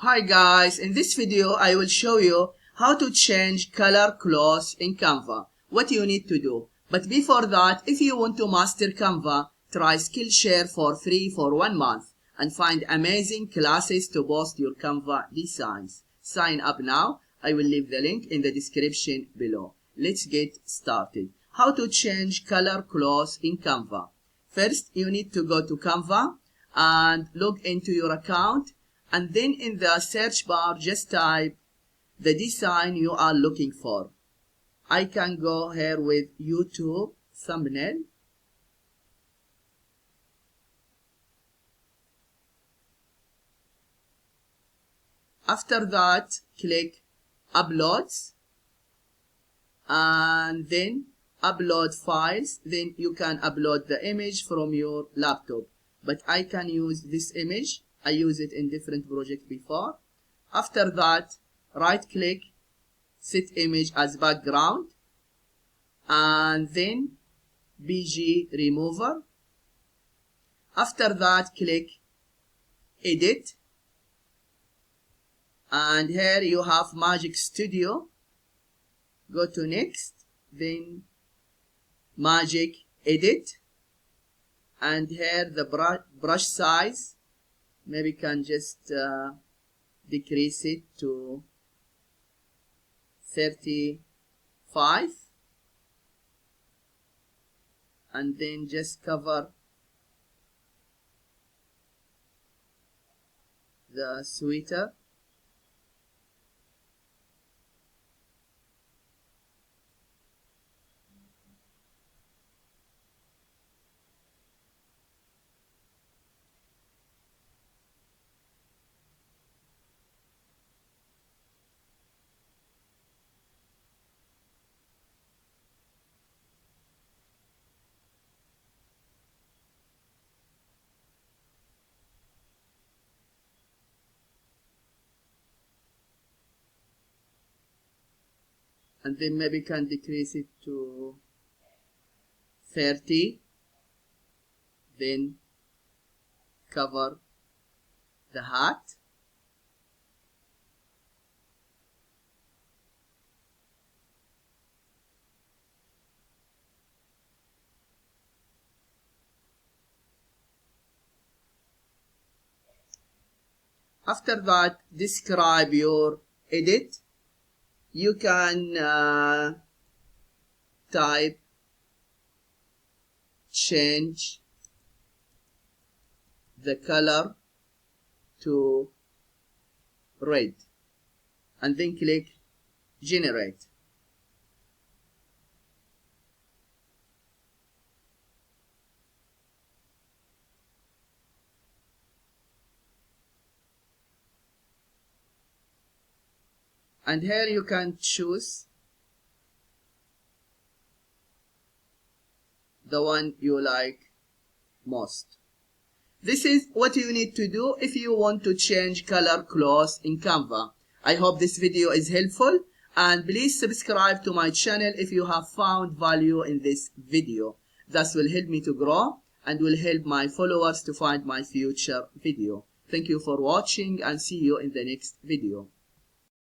Hi guys, in this video I will show you how to change color clothes in Canva. What you need to do. But before that, if you want to master Canva, try Skillshare for free for 1 month and find amazing classes to boost your Canva designs. Sign up now. I will leave the link in the description below. Let's get started. How to change color clothes in Canva. First, you need to go to Canva and log into your account. And then in the search bar, just type the design you are looking for. I can go here with YouTube thumbnail. After that, click Uploads and then Upload Files. Then you can upload the image from your laptop. But I can use this image. I use it in different projects before. After that, right click, set image as background, and then BG remover. After that, click edit, and here you have Magic Studio. Go to next, then Magic Edit, and here the brush size. Maybe can just decrease it to 35 and then just cover the sweater. And then maybe can decrease it to 30. Then cover the hat. After that, describe your edit. You can type change the color to red and then click generate. And here you can choose the one you like most. This is what you need to do if you want to change color clothes in Canva. I hope this video is helpful, and please subscribe to my channel if you have found value in this video. That will help me to grow and will help my followers to find my future video. Thank you for watching and see you in the next video.